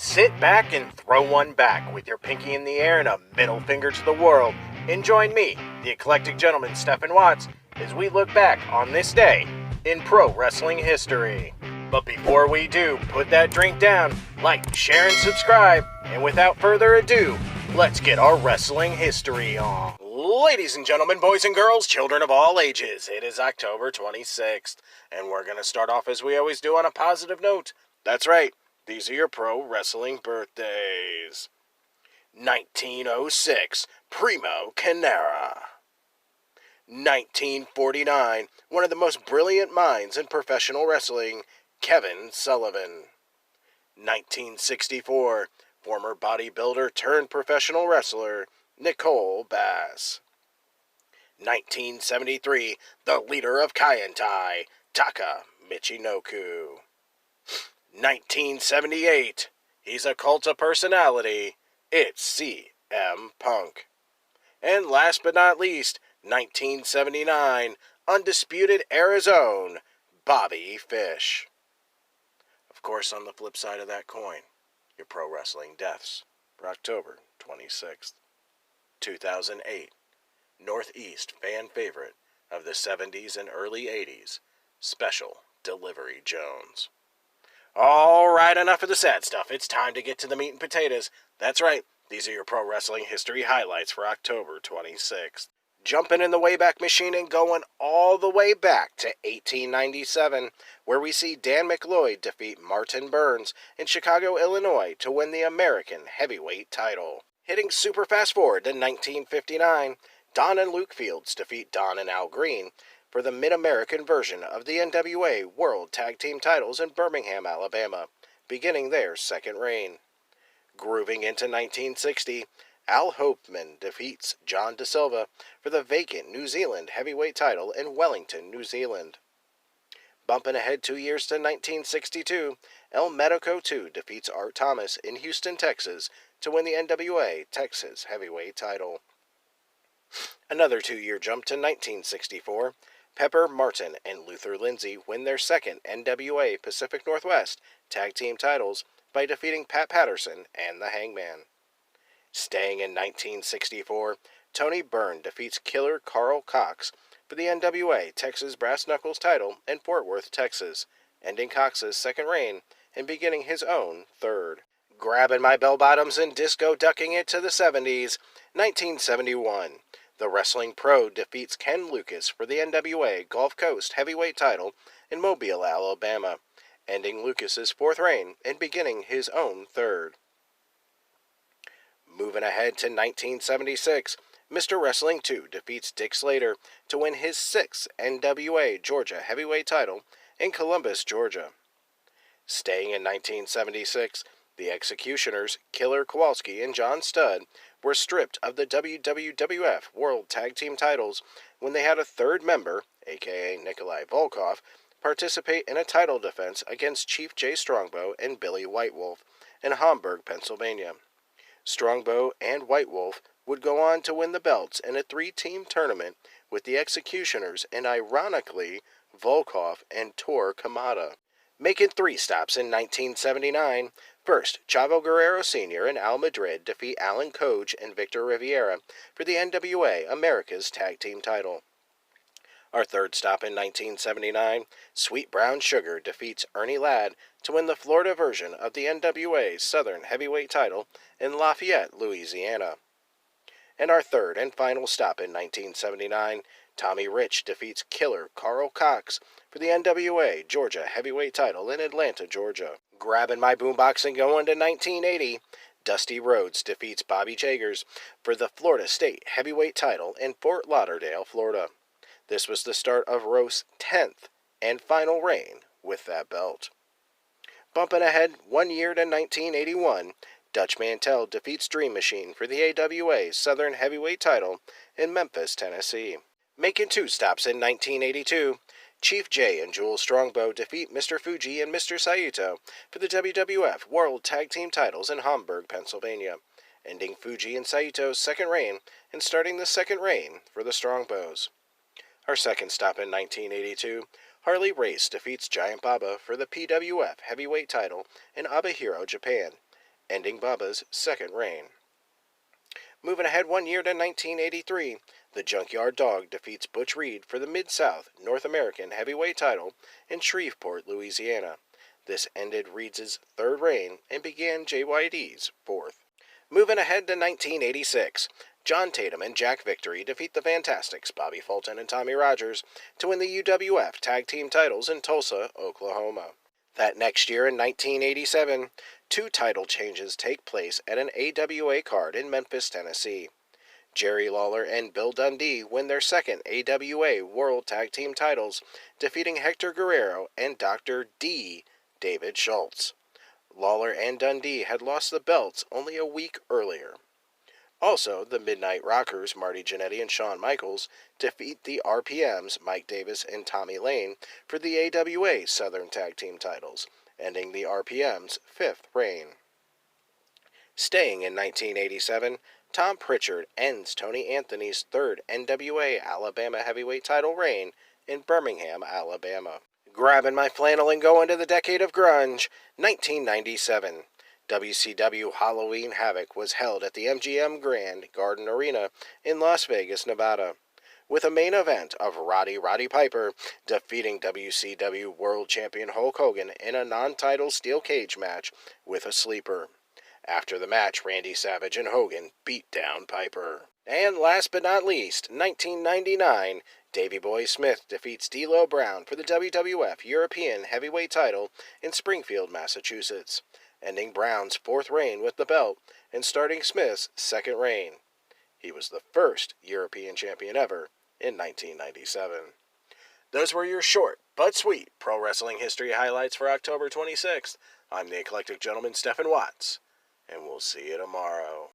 Sit back and throw one back with your pinky in the air and a middle finger to the world, and join me, the eclectic gentleman Stephen Watts, as we look back on this day in pro wrestling history. But before we do, put that drink down, like, share, and subscribe, and without further ado, let's get our wrestling history on. Ladies and gentlemen, boys and girls, children of all ages, it is October 26th, and we're going to start off as we always do on a positive note. That's right, these are your pro wrestling birthdays. 1906, Primo Carnera. 1949, one of the most brilliant minds in professional wrestling, Kevin Sullivan. 1964, former bodybuilder turned professional wrestler, Nicole Bass. 1973, the leader of Kaientai, Taka Michinoku. 1978, he's a cult of personality, it's CM Punk. And last but not least, 1979, undisputed Arizona, Bobby Fish. Of course, on the flip side of that coin, your pro wrestling deaths for October 26th, 2008, Northeast fan favorite of the 70s and early 80s, Special Delivery Jones. All right, enough of the sad stuff. It's time to get to the meat and potatoes. That's right, these are your pro wrestling history highlights for October 26th. Jumping in the Wayback Machine and going all the way back to 1897, where we see Dan McLeod defeat Martin Burns in Chicago, Illinois to win the American Heavyweight title. Hitting super fast forward to 1959, Don and Luke Fields defeat Don and Al Green for the Mid-American version of the NWA World Tag Team titles in Birmingham, Alabama, beginning their second reign. Grooving into 1960, Al Hopeman defeats John Da Silva for the vacant New Zealand heavyweight title in Wellington, New Zealand. Bumping ahead 2 years to 1962, El Medico II defeats Art Thomas in Houston, Texas to win the NWA Texas heavyweight title. Another 2-year jump to 1964, Pepper Martin and Luther Lindsay win their second NWA Pacific Northwest tag team titles by defeating Pat Patterson and the Hangman. Staying in 1964, Tony Byrne defeats Killer Carl Cox for the NWA Texas Brass Knuckles title in Fort Worth, Texas, ending Cox's second reign and beginning his own third. Grabbing my bell bottoms and disco ducking it to the 70s, 1971. The Wrestling Pro defeats Ken Lucas for the NWA Gulf Coast heavyweight title in Mobile, Alabama, ending Lucas's fourth reign and beginning his own third. Moving ahead to 1976, Mr. Wrestling 2 defeats Dick Slater to win his sixth NWA Georgia heavyweight title in Columbus, Georgia. Staying in 1976, the Executioners, Killer Kowalski and John Studd, were stripped of the WWF World Tag Team titles when they had a third member, aka Nikolai Volkov, participate in a title defense against Chief Jay Strongbow and Billy White Wolf in Hamburg, Pennsylvania. Strongbow and White Wolf would go on to win the belts in a 3-team tournament with the Executioners and, ironically, Volkov and Tor Kamada. Making 3 stops in 1979, first, Chavo Guerrero Sr. and Al Madrid defeat Alan Coge and Victor Riviera for the NWA America's Tag Team title. Our third stop in 1979, Sweet Brown Sugar defeats Ernie Ladd to win the Florida version of the NWA Southern Heavyweight title in Lafayette, Louisiana. And our third and final stop in 1979, Tommy Rich defeats Killer Carl Cox for the NWA Georgia Heavyweight title in Atlanta, Georgia. Grabbing my boombox and going to 1980, Dusty Rhodes defeats Bobby Jaggers for the Florida State Heavyweight title in Fort Lauderdale, Florida. This was the start of Rose's 10th and final reign with that belt. Bumping ahead 1 year to 1981, Dutch Mantel defeats Dream Machine for the AWA Southern Heavyweight title in Memphis, Tennessee. Making 2 stops in 1982, Chief Jay and Jules Strongbow defeat Mr. Fuji and Mr. Saito for the WWF World Tag Team titles in Hamburg, Pennsylvania, ending Fuji and Saito's second reign and starting the second reign for the Strongbows. Our second stop in 1982, Harley Race defeats Giant Baba for the PWF Heavyweight title in Abahiro, Japan, ending Bubba's second reign. Moving ahead 1 year to 1983, the Junkyard Dog defeats Butch Reed for the Mid-South North American Heavyweight title in Shreveport, Louisiana. This ended Reed's third reign and began JYD's fourth. Moving ahead to 1986, John Tatum and Jack Victory defeat the Fantastics, Bobby Fulton and Tommy Rogers, to win the UWF Tag Team titles in Tulsa, Oklahoma. That next year in 1987, two title changes take place at an AWA card in Memphis, Tennessee. Jerry Lawler and Bill Dundee win their second AWA World Tag Team titles, defeating Hector Guerrero and Dr. D. David Schultz. Lawler and Dundee had lost the belts only a week earlier. Also, the Midnight Rockers, Marty Jannetty and Shawn Michaels, defeat the RPMs, Mike Davis and Tommy Lane, for the AWA Southern Tag Team titles, ending the RPM's fifth reign. Staying in 1987, Tom Pritchard ends Tony Anthony's third NWA Alabama Heavyweight title reign in Birmingham, Alabama. Grabbing my flannel and going to the decade of grunge, 1997. WCW Halloween Havoc was held at the MGM Grand Garden Arena in Las Vegas, Nevada, with a main event of Roddy Piper defeating WCW World Champion Hulk Hogan in a non-title steel cage match with a sleeper. After the match, Randy Savage and Hogan beat down Piper. And last but not least, 1999, Davey Boy Smith defeats D'Lo Brown for the WWF European Heavyweight title in Springfield, Massachusetts, ending Brown's fourth reign with the belt and starting Smith's second reign. He was the first European champion ever in 1997. Those were your short but sweet pro wrestling history highlights for October 26th. I'm the eclectic gentleman Stephen Watts, and we'll see you tomorrow.